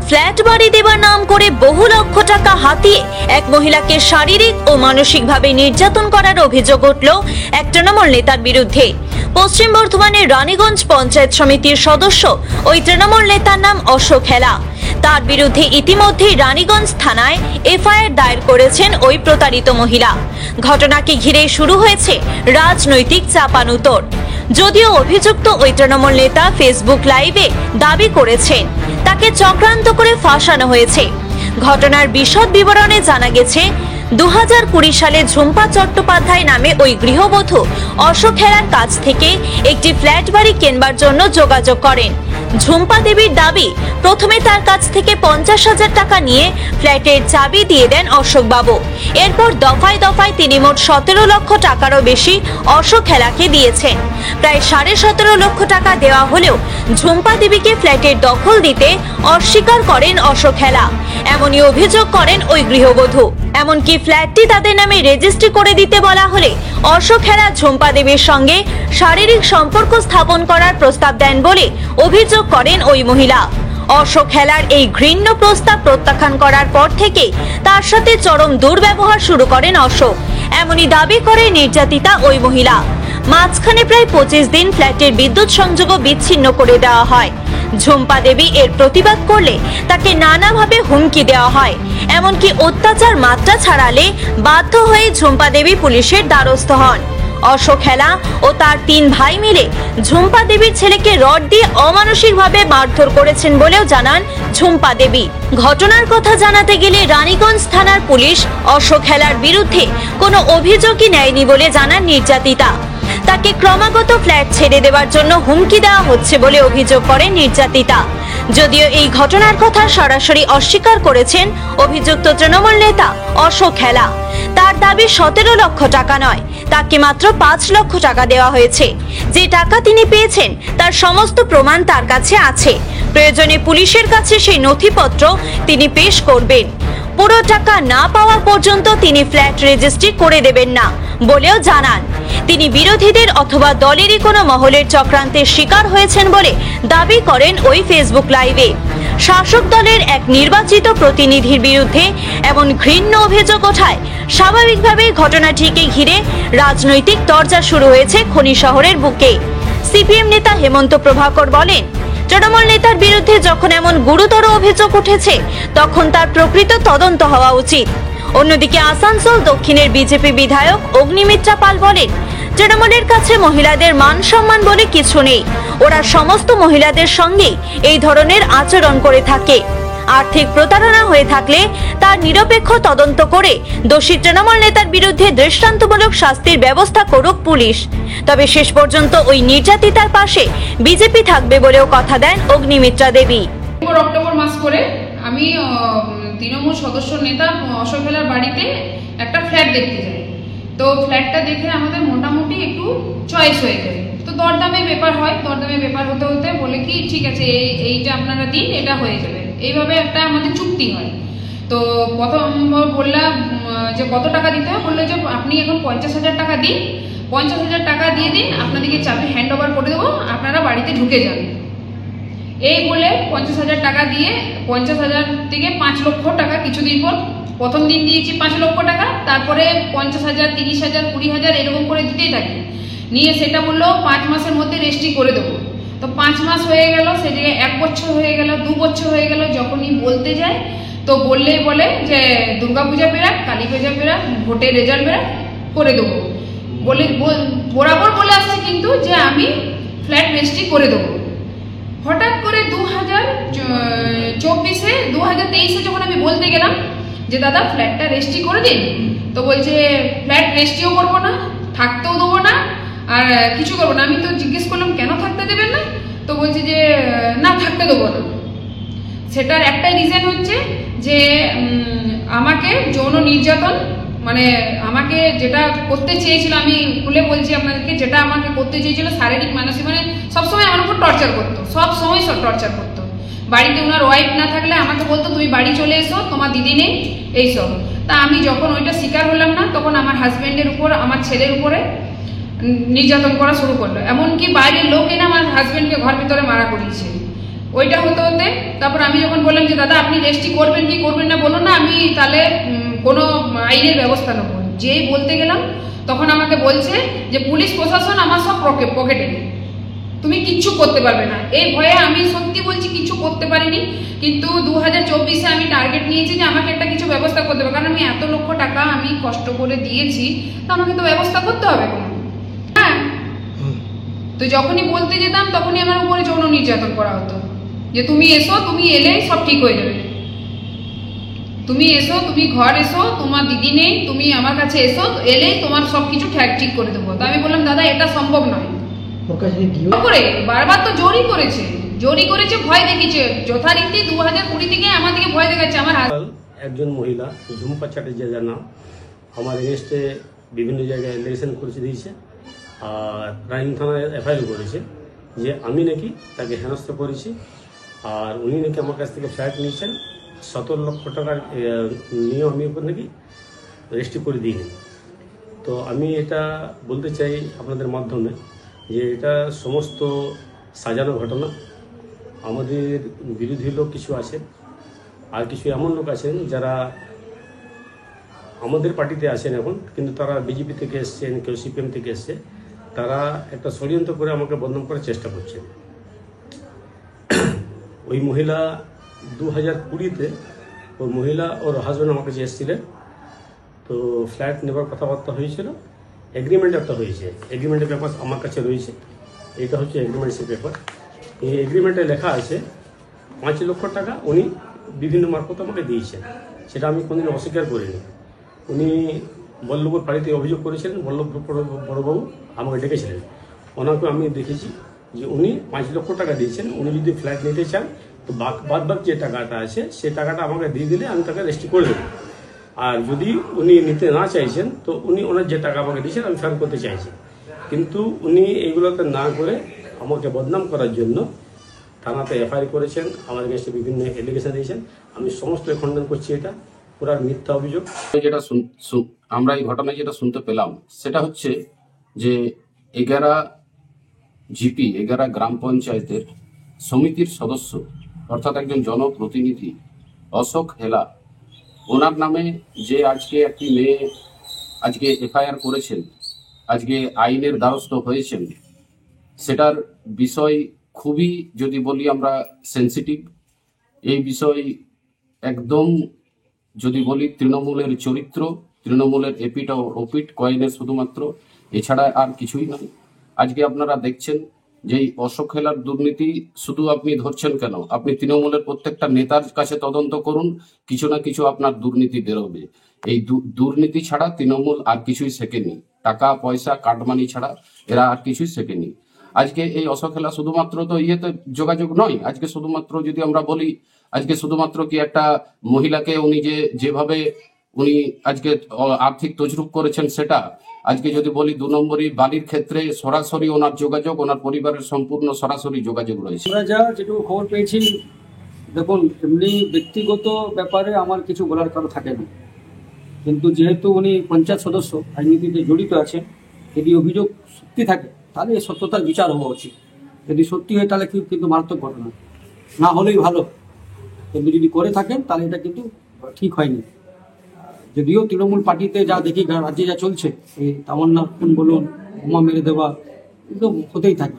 Flat বাড়ি দেবার নাম করে বহু লক্ষ টাকা হাতিয়ে এক মহিলাকে শারীরিক ও মানসিকভাবে নির্যাতন করার অভিযোগ উঠল এক তৃণমূল নেতার বিরুদ্ধে। পশ্চিম বর্ধমানের রানীগঞ্জ পঞ্চায়েত সমিতির সদস্য ওই তৃণমূল নেতার নাম অশোক হেলা। তার বিরুদ্ধে ইতিমধ্যেই রানীগঞ্জ থানায় এফআইআর দায়ের করেছেন ওই প্রতারিত মহিলা। ঘটনাকে ঘিরে শুরু হয়েছে রাজনৈতিক চাপানুতোর। যদিও অভিযুক্ত ওই তৃণমূল নেতা ফেসবুক লাইভে দাবি করেছেন তাকে চক্রান্ত করে ফাঁসানো হয়েছে। ঘটনার বিশদ বিবরণে জানা গেছে 2020 সালে ঝুম্পা চট্টোপাধ্যায় নামে ওই গৃহবধূ অশোক হেলার কাছ থেকে একটি ফ্ল্যাট বাড়ি কেনবার জন্য যোগাযোগ করেন। ঝুম্পা দেবীর দাবি, প্রথমে তার কাছ থেকে 50,000 টাকা নিয়ে ফ্ল্যাটের চাবি দিয়ে দেন অশোকবাবু। এরপর দফায় দফায় তিনি মোট 17 লক্ষ টাকারও বেশি অশোক হেলাকে দিয়েছেন। প্রায় 17.5 লক্ষ টাকা দেওয়া হলেও ঝুম্পা দেবীকে ফ্ল্যাটের দখল দিতে অস্বীকার করেন অশোক হেলা। এমনই অভিযোগ করেন ওই গৃহবধূ। এমনকি ফ্ল্যাটটি তাদের নামে রেজিস্ট্রি করে দিতে বলা হলে অশোক হেলা ঝুম্পা দেবীর সঙ্গে শারীরিক সম্পর্ক স্থাপন করার প্রস্তাব দেন বলে অভিযোগ করেন ওই মহিলা। অশোক হেলার এই ঘৃণ্য প্রস্তাব প্রত্যাখ্যান করার পর থেকে তার সাথে চরম দুর্ব্যবহার শুরু করেন অশোক। এমনই দাবি করে নির্যাতিতা ওই মহিলা। মাঝখানে প্রায় 25 দিন ফ্ল্যাটের বিদ্যুৎ সংযোগও বিচ্ছিন্ন করে দেওয়া হয়। ঝুম্পা দেবী এর প্রতিবাদ করলে তাকে নানাভাবে হুমকি দেওয়া হয়। এমনকি অত্যাচার মাত্রা ছাড়ালে বাধ্য হয়ে ঝুম্পা দেবী পুলিশের দ্বারস্থ হন। অশোক হেলা ও তার 3 ভাই মিলে ঝুম্পা দেবীর ছেলেকে রড দিয়ে অমানসিকভাবে মারধর করেছেন বলেও জানান ঝুম্পা দেবী। ঘটনার কথা জানাতে গেলে রানীগঞ্জ থানার পুলিশ অশোক হেলার বিরুদ্ধে কোনো অভিযোগই নেয়নি বলে জানান নির্যাতিতা। তাকে ক্রমাগত ফ্ল্যাট ছেড়ে দেওয়ার জন্য হুমকি দেওয়া হচ্ছে বলে অভিযোগ করেন নির্যাতিতা। যদিও এই ঘটনার কথা সরাসরি অস্বীকার করেছেন অভিযুক্ত তৃণমূল নেতা অশোক হেলা। তার দাবি 17 লক্ষ টাকা নয়, তাকে মাত্র 5 লক্ষ টাকা দেওয়া হয়েছে। যে টাকা তিনি পেয়েছেন তার সমস্ত প্রমাণ তার কাছে আছে। প্রয়োজনে পুলিশের কাছে সেই নথিপত্র তিনি পেশ করবেন। পুরো টাকা না পাওয়া পর্যন্ত তিনি ফ্ল্যাট রেজিস্ট্রি করে দেবেন না বলেও জানান। তিনি বিরোধীদের অথবা দলেরই কোনো মহলের চক্রান্তের শিকার হয়েছেন বলে দাবি করেন ওই ফেসবুক লাইভে। শাসক দলের এক নির্বাচিত প্রতিনিধির বিরুদ্ধে এমন ঘৃণ্য অভিযোগ ওঠায় স্বাভাবিকভাবেই ঘটনাটিকে ঘিরে রাজনৈতিক তরজা শুরু হয়েছে খনি শহরের বুকে। সিপিএম নেতা হেমন্ত প্রভাকর বলেন, তৃণমূল নেতার বিরুদ্ধে যখন এমন গুরুতর অভিযোগ উঠেছে তখন তার প্রকৃত তদন্ত হওয়া উচিত। অন্যদিকে আসানসোল দক্ষিণের বিজেপি বিধায়ক অগ্নিমিত্রা পাল বলেন, তৃণমূলের কাছে মহিলাদের মান সম্মান বলে কিছু নেই। ওরা সমস্ত মহিলাদের সঙ্গে এই ধরনের আচরণ করে থাকে। আর্থিক প্রতারণা হয়ে থাকলে তার নিরপেক্ষ তদন্ত করে দোষী তৃণমূল নেতার বিরুদ্ধে দৃষ্টান্তমূলক শাস্তির ব্যবস্থা করুক পুলিশ। তবে শেষ পর্যন্ত ওই নির্যাতিতার পাশে বিজেপি থাকবে বলেও কথা দেন অগ্নিমিত্রা দেবী। অক্টোবর মাস করে আমি তৃণমূল সদস্য নেতা অশোক হেলার বাড়িতে একটা ফ্ল্যাট দেখতে যাই। তো ফ্ল্যাটটা দেখে আমাদের মোটামুটি একটু চয়েস হয়ে যায়। তো দরদামে ব্যাপার হয়, দরদামে ব্যাপার হতে হতে বলে কি ঠিক আছে এইটা আপনারা দিন, এটা হয়ে যাবে, এইভাবে একটা আমাদের চুক্তি হয়। তো প্রথম বললাম যে কত টাকা দিতে হয়, বললো যে আপনি এখন 50,000 টাকা দিন, 50,000 টাকা দিয়ে দিন, আপনাদেরকে চাবি হ্যান্ড ওভার করে দেবো, আপনারা বাড়িতে ঢুকে যান। এই বলে 50,000 টাকা দিয়ে 50,000 থেকে 5 লক্ষ টাকা কিছুদিন পর, প্রথম দিন দিয়েছি 5 লক্ষ টাকা, তারপরে 50,000, 30,000, 20,000 এরকম করে দিতেই থাকি। নিয়ে সেটা বললো 5 মাসের মধ্যে রেজিস্ট্রি করে দেবো। তো 5 মাস হয়ে গেল, সে জায়গায় 1 বছর হয়ে গেল, 2 বছর হয়ে গেল। যখনই বলতে যায় তো বললেই বলে যে দুর্গাপূজা বেরাক, কালী পূজা বেরাক, ভোটের রেজাল্ট বেরাক, করে দেবো বলে বরাবর বলে আসছে কিন্তু যে আমি ফ্ল্যাট রেজিস্ট্রি করে দেবো। হঠাৎ করে 2024-এ 2023-এ যখন আমি বলতে গেলাম যে দাদা ফ্ল্যাটটা রেজিস্ট্রি করে দিন, তো বলছে ফ্ল্যাট রেজিস্ট্রিও করবো না, থাকতেও দেবো না, আর কিছু করবো না। আমি তো জিজ্ঞেস করলাম কেন থাকতে দেবেন না, তো বলছে যে না থাকতে দেবো না। সেটার একটাই রিজন হচ্ছে যে আমাকে যৌন নির্যাতন, মানে আমাকে যেটা করতে চেয়েছিল, আমি খুলে বলছি আপনাদেরকে, যেটা আমাকে করতে চেয়েছিল শারীরিক মানসিক, মানে সবসময় আমার উপর টর্চার করতো, সব সময় টর্চার করতো। বাড়িতে ওনার ওয়াইফ না থাকলে আমাকে বলতো তুমি বাড়ি চলে এসো, তোমার দিদি নেই, এইসব। তা আমি যখন ওইটা শিকার হলাম না, তখন আমার হাজব্যান্ডের উপর, আমার ছেলের উপরে নির্যাতন করা শুরু করলো। এমনকি বাইরের লোক এনে আমার হাজব্যান্ডকে ঘর ভিতরে মারা করিয়েছে। ওইটা হতে হতে তারপর আমি যখন বললাম যে দাদা আপনি রেজিস্ট্রি করবেন কি করবেন না বলুন না, আমি তাহলে কোনো আইনের ব্যবস্থা নেব। যেই বলতে গেলাম তখন আমাকে বলছে যে পুলিশ প্রশাসন আমার সব পকেটে, তুমি কিচ্ছু করতে পারবে না। এই ভয়ে আমি সত্যি বলছি কিছু করতে পারিনি, কিন্তু 2024-এ আমি টার্গেট নিয়েছি যে আমাকে একটা কিছু ব্যবস্থা করতে হবে, কারণ আমি এত লক্ষ টাকা আমি কষ্ট করে দিয়েছি, তো আমাকে তো ব্যবস্থা করতে হবে কোনো। হ্যাঁ, তো যখনই বলতে যেতাম তখনই আমার উপরে যৌন নির্যাতন করা হতো, যে তুমি এসো, তুমি এলে সব ঠিক হয়ে যাবে, তুমি এসো, তুমি ঘর এসো, তোমার দিদি নেই, তুমি আমার কাছে এসো, এলেই তোমার সবকিছু ঠিক করে দেবো। তো আমি বললাম দাদা এটা সম্ভব নয়। করে বারবার তো জোরই করেছে, ভয় দেখিয়েছে যথারীতি 2020 থেকে আমাদেরকে ভয় দেখাচ্ছে। আমার একজন মহিলা ঝুম্পা চ্যাটার্জি যার নাম, আমার এগেনস্টে বিভিন্ন জায়গায় এলিগেশন করে দিয়েছে আর রানিং থানায় এফআইআর করেছে যে আমি নাকি তাকে হেনস্থা করেছি, আর উনি নাকি আমার কাছ থেকে ফ্ল্যাট নিয়েছেন 17 লক্ষ টাকার নিয়ে আমি ওপর নাকি রেজিস্ট্রি করে দিইনি। তো আমি এটা বলতে চাই আপনাদের মাধ্যমে যে এটা সমস্ত সাজানো ঘটনা। আমাদের বিরোধী লোক কিছু আছে, আর কিছু এমন লোক আছেন যারা আমাদের পার্টিতে আছেন এখন, কিন্তু তারা বিজেপি থেকে এসছেন, কেউ সিপিএম থেকে এসছে, তারা একটা ষড়যন্ত্র করে আমাকে বদনাম করার চেষ্টা করছেন। ওই মহিলা 2020-তে ওই মহিলা ওর হাজব্যান্ড আমার কাছে এসেছিলেন, তো ফ্ল্যাট নেবার কথাবার্তা হয়েছিল, এগ্রিমেন্ট একটা হয়েছে, এগ্রিমেন্টের পেপার আমার কাছে রয়েছে, এটা হচ্ছে এগ্রিমেন্টের পেপার। এই এগ্রিমেন্টে লেখা আছে 5 লক্ষ টাকা উনি বিভিন্ন মারফত আমাকে দিয়েছেন, সেটা আমি কোনোদিন অস্বীকার করিনি। উনি বল্লভপুর বাড়িতে অভিযোগ করেছিলেন, বল্লভপুর বড়বাবু আমাকে ডেকেছিলেন, ওনাকে আমি দেখেছি যে উনি 5 লক্ষ টাকা দিয়েছেন। উনি যদি ফ্ল্যাট নিতে চান তো বাদ যে টাকাটা আছে সে টাকাটা আমাকে দিয়ে দিলে আমি তাকে রেজিস্ট্রি করে দেবো, আর যদি উনি নিতে না চাইছেন তো উনি ওনার যে টাকা আমাকে দিয়েছেন আমি ফেরত করতে চাইছি। কিন্তু উনি এইগুলোতে না করে আমাকে বদনাম করার জন্য থানাতে এফআইআর করেছেন, আমার কাছে বিভিন্ন এলিগেশন দিয়েছেন। আমি সমস্ত খণ্ডন করছি, এটা পুরো মিথ্যা অভিযোগ। যেটা আমরা এই ঘটনায় যেটা শুনতে পেলাম সেটা হচ্ছে যে 11 গ্রাম পঞ্চায়েতের সমিতির সদস্য অর্থাৎ একজন জনপ্রতিনিধি অশোক হেলা, ওনার নামে যে আজকে একটি মেয়ে আজকে এফআইআর করেছেন, আজকে আইনের দ্বারস্থ হয়েছেন, সেটার বিষয় খুবই, যদি বলি আমরা, সেন্সিটিভ। এই বিষয় একদম যদি বলি তৃণমূলের চরিত্র, তৃণমূলের এপিট ও ওপিট কয়েনের শুধুমাত্র, এছাড়া আর কিছুই নয়। আজকে আপনারা দেখছেন যে এই অশোক হেলার দুর্নীতি শুধু আপনি ধরছেন কেন, আপনি তৃণমূলের প্রত্যেকটা নেতার কাছে তদন্ত করুন, কিছু না কিছু আপনার দুর্নীতি বেরোবে। এই দুর্নীতি ছাড়া তৃণমূল আর কিছুই শেখেনি, টাকা পয়সা কাটমানি ছাড়া এরা আর কিছুই শেখেনি। আজকে এই অশোক হেলা শুধুমাত্র তো ইয়েতে যোগাযোগ নয়, আজকে শুধুমাত্র যদি আমরা বলি, আজকে শুধুমাত্র কি একটা মহিলাকে উনি যেভাবে উনি আজকে আর্থিক তজরুপ করেছেন সেটা, আজকে যদি বলি 2 নম্বরই বালির ক্ষেত্রে সরাসরি ওনার যোগাযোগ, ওনার পরিবারের সম্পূর্ণ সরাসরি যোগাযোগ রয়েছে। আমরা যেটুকু খবর পেয়েছি, দেখুন এমনি ব্যক্তিগত ব্যাপারে আমার কিছু বলার কারণ থাকে না, কিন্তু যেহেতু উনি পঞ্চায়েত সদস্য, রাজনীতিতে জড়িত আছেন, যদি অভিযোগ সত্যি থাকে তাহলে সত্যতার বিচার হওয়া উচিত। যদি সত্যি হয় তাহলে কিন্তু মারাত্মক ঘটনা, না হলেই ভালো, কিন্তু যদি করে থাকেন তাহলে এটা কিন্তু ঠিক হয়নি। যদিও তৃণমূল পার্টিতে যা দেখি রাজ্যে যা চলছে, এই তামান্না বলুন, বোমা মেরে দেওয়া, কিন্তু হতেই থাকে।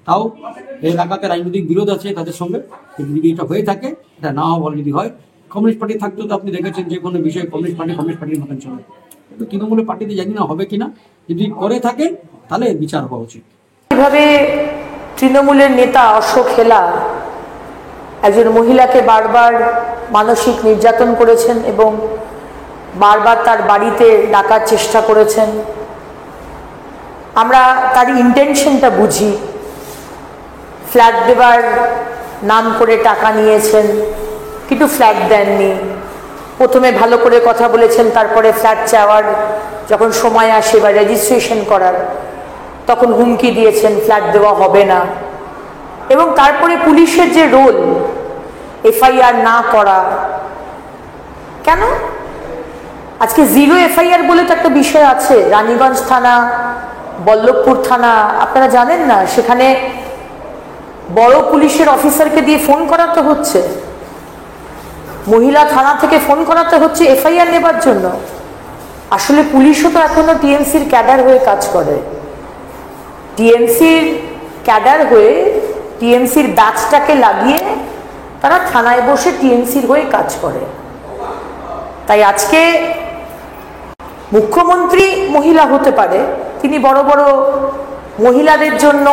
তাও এই এলাকাতে রাজনৈতিক বিরোধ আছে তাদের সঙ্গে, কিন্তু যদি এটা হয়ে থাকে, এটা না হওয়া যদি হয়, কমিউনিস্ট পার্টি থাকতো তো আপনি দেখেছেন যে কোনো বিষয়ে কমিউনিস্ট পার্টির মতন চলে, কিন্তু তৃণমূলের পার্টিতে জানি না হবে কিনা, যদি করে থাকে তাহলে বিচার হওয়া উচিত। এভাবে তৃণমূলের নেতা অশোক হেলা একজন মহিলাকে বারবার মানসিক নির্যাতন করেছেন এবং বারবার তার বাড়িতে ডাকার চেষ্টা করেছেন। আমরা তার ইন্টেনশনটা বুঝি, ফ্ল্যাট দেবার নাম করে টাকা নিয়েছেন কিন্তু ফ্ল্যাট দেননি। প্রথমে ভালো করে কথা বলেছেন, তারপরে ফ্ল্যাট চাওয়ার যখন সময় আসে বা রেজিস্ট্রেশন করার, তখন হুমকি দিয়েছেন ফ্ল্যাট দেওয়া হবে না। এবং তারপরে পুলিশের যে রোল, এফআইআর না করা, কেন আজকে 0 এফআইআর বলে তো একটা বিষয় আছে। রানীগঞ্জ থানা, বল্লভপুর থানা, আপনারা জানেন না, সেখানে বড় পুলিশের অফিসারকে দিয়ে ফোন করাতে হচ্ছে, মহিলা থানা থেকে ফোন করাতে হচ্ছে এফআইআর নেবার জন্য। আসলে পুলিশও তো এখনো টিএমসির ক্যাডার হয়ে কাজ করে, টিএমসির ক্যাডার হয়ে টিএমসির ব্যাচটাকে লাগিয়ে তারা থানায় বসে টিএমসির হয়ে কাজ করে। তাই আজকে মুখ্যমন্ত্রী মহিলা হতে পারে, তিনি বড় বড় মহিলাদের জন্য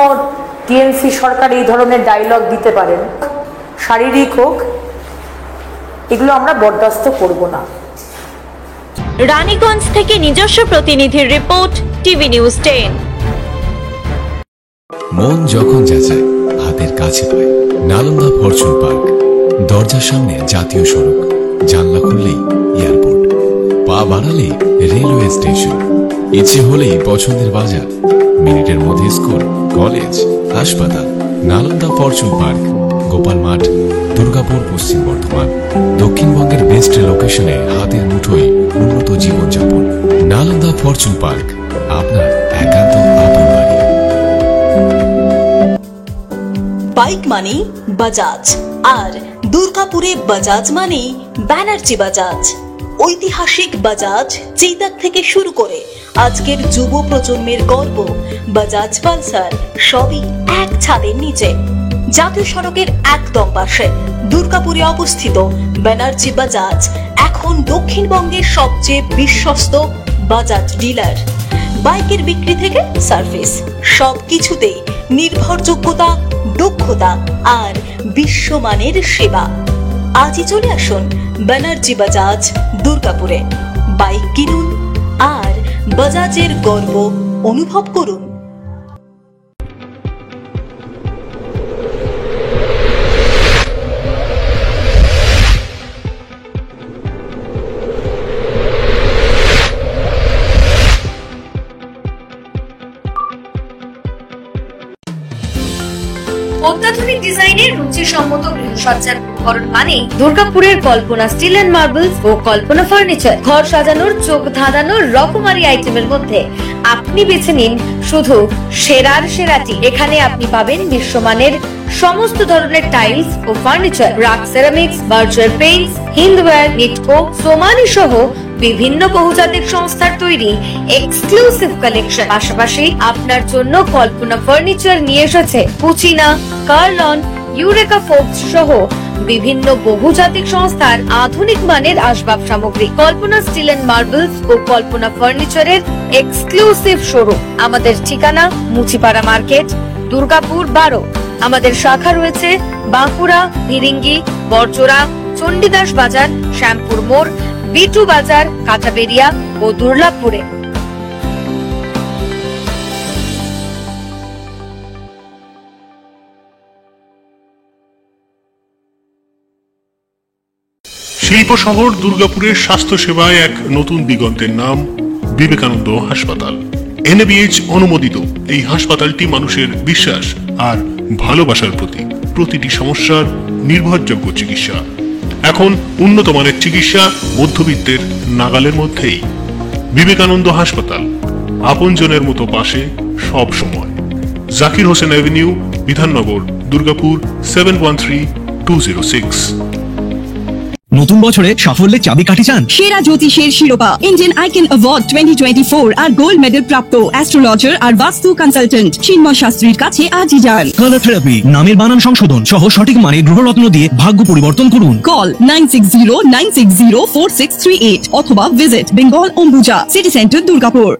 টিএমসি সরকার এই ধরনের ডায়লগ দিতে পারেন, শারীরিক হোক, এগুলো আমরা বরদাস্ত করব না। রানীগঞ্জ থেকে নিজস্ব প্রতিনিধির রিপোর্ট, টিভি নিউজ 10। মন যখন যাচায় হাতের কাছে পায় নালন্দা ফরচুন পার্ক। দরজার সামনে জাতীয় সড়ক, জানলা খুললেই এয়ারপোর্ট, পা বাড়ালেই রেলওয়ে স্টেশন, ইচ্ছে হলেই পছন্দের বাজার, মিনিটের মধ্যে স্কুল, কলেজ, হাসপাতাল। নালন্দা ফরচুন পার্ক, গোপাল মাঠ, দুর্গাপুর, পশ্চিম বর্ধমান। দক্ষিণবঙ্গের বেস্ট লোকেশনে হাতের মুঠোয় উন্নত জীবনযাপন। নালন্দা ফরচুন পার্ক, আপনার একান্ত আপন বাড়ি। বাইক মানে বাজাজ, আর দুর্গাপুরে বাজাজ মানে ব্যানার্জি বাজাজ। ঐতিহাসিক বাজাজ চেতক থেকে শুরু করে আজকের যুব প্রজন্মের গর্ব বাজাজ পালসার, সবই এক ছাদের নিচে। জাতীয় সড়কের একদম পাশে দুর্গাপুরে অবস্থিত ব্যানার্জি বাজাজ এখন দক্ষিণবঙ্গের সবচেয়ে বিশ্বস্ত বাজাজ ডিলার। বাইকের বিক্রি থেকে সার্ভিস, সবকিছুতেই নির্ভরযোগ্যতা, দক্ষতা আর বিশ্বমানের সেবা। আজই চলে আসুন ব্যানার্জি বাজাজ দুর্গাপুরে। বাইক কিনুন আর বাজাজের গর্ব অনুভব করুন। অত্যাধুনিক ডিজাইনের রুচিসম্মত গৃহসজ্জার উপকরণ মানে দুর্গাপুরের কল্পনা স্টিল এন্ড মার্বেলস ও কল্পনা ফার্নিচার। ঘর সাজানোর, চোখ ধাঁধানোর রকমারি আইটেমের মধ্যে আপনি বেছে নিন শুধু সেরার সেরাটি। এখানে আপনি পাবেন বিশ্বমানের সমস্ত ধরনের টাইলস ও furniture, RAK ceramics, virtual paints, Hindware, Nitco, Somany সহ বিভিন্ন বহুজাতিক সংস্থার তৈরি এক্সক্লুসিভ কালেকশন। পাশাপাশি আপনার জন্য কল্পনা ফার্নিচার নিয়ে এসেছে পুচিনা, কার্লন, ইউরেকা ফোর্বস সহ বিভিন্ন বহুজাতিক সংস্থার আধুনিক মানের আসবাব সামগ্রী। কল্পনা স্টিল এন্ড মার্বেলস ও কল্পনা ফার্নিচারের এক্সক্লুসিভ শোরুম। আমাদের ঠিকানা মুচিপাড়া মার্কেট, দুর্গাপুর 12। আমাদের শাখা রয়েছে বাঁকুড়া, ভিরিঙ্গি, বড়জোড়া, চণ্ডীদাস বাজার, শ্যামপুর মোড়, বিটু বাজার, কাঁচাবেরিয়া ও দুর্লাভপুরে। শিল্প শহর দুর্গাপুরের স্বাস্থ্য সেবায় এক নতুন দিগন্তের নাম বিবেকানন্দ হাসপাতাল। NABH অনুমোদিত এই হাসপাতালটি মানুষের বিশ্বাস আর ভালোবাসার প্রতীক। প্রতিটি সমস্যার নির্ভরযোগ্য চিকিৎসা। এখন উন্নত মানের চিকিৎসা মধ্যবিত্তের নাগালের মধ্যেই। বিবেকানন্দ হাসপাতাল, আপনজনের মতো পাশে সব সময়। জাকির হোসেন অ্যাভিনিউ, বিধাননগর, দুর্গাপুর 713206। নতুন বছরে সাফল্যের চাবিকাঠি চান? সেরা জ্যোতিষের শিরোপা, ইন্ডিয়ান আইকন অ্যাওয়ার্ড 2024 আর গোল্ড মেডেল প্রাপ্ত অ্যাস্ট্রোলজার আর বাস্তু কনসালটেন্ট চিন্ময় শাস্ত্রীর কাছে আজই যান। কালার থেরাপি, নামের বানান সংশোধন সহ সঠিক মানের গ্রহরত্ন দিয়ে ভাগ্য পরিবর্তন করুন। কল 9609604638 অথবা visit Bengal Ambuja city centre, Durgapur.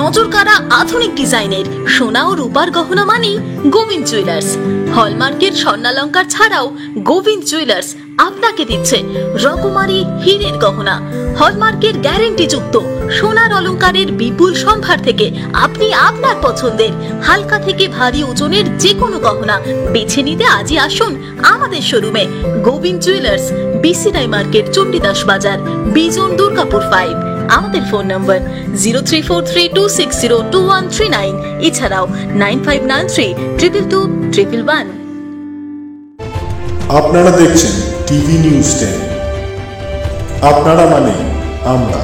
নজরকাড়া আধুনিক ডিজাইনের সোনা ও রূপার গহনা মানে গোবিন্দ জুয়েলার্স। হলমার্কের স্বর্ণালঙ্কার ছাড়াও গোবিন্দ জুয়েলার্স আপনাকে দিচ্ছে রকমারি হীরের গহনা। হলমার্কের গ্যারেন্টি যুক্ত সোনার অলংকারের বিপুল সম্ভার থেকে আপনি আপনার পছন্দের হালকা থেকে ভারী ওজনের যে কোনো গহনা বেছে নিতে আজই আসুন আমাদের শোরুমে। গোবিন্দ জুয়েলার্স, BC রায় মার্কেট, চণ্ডীদাস বাজার, বিজন, দুর্গাপুর 5। আমাদের ফোন নম্বর 034326021139, এছাড়াও 9593222111। আপনারা দেখছেন টিভি নিউজ 10। আপনারা মানে আমরা।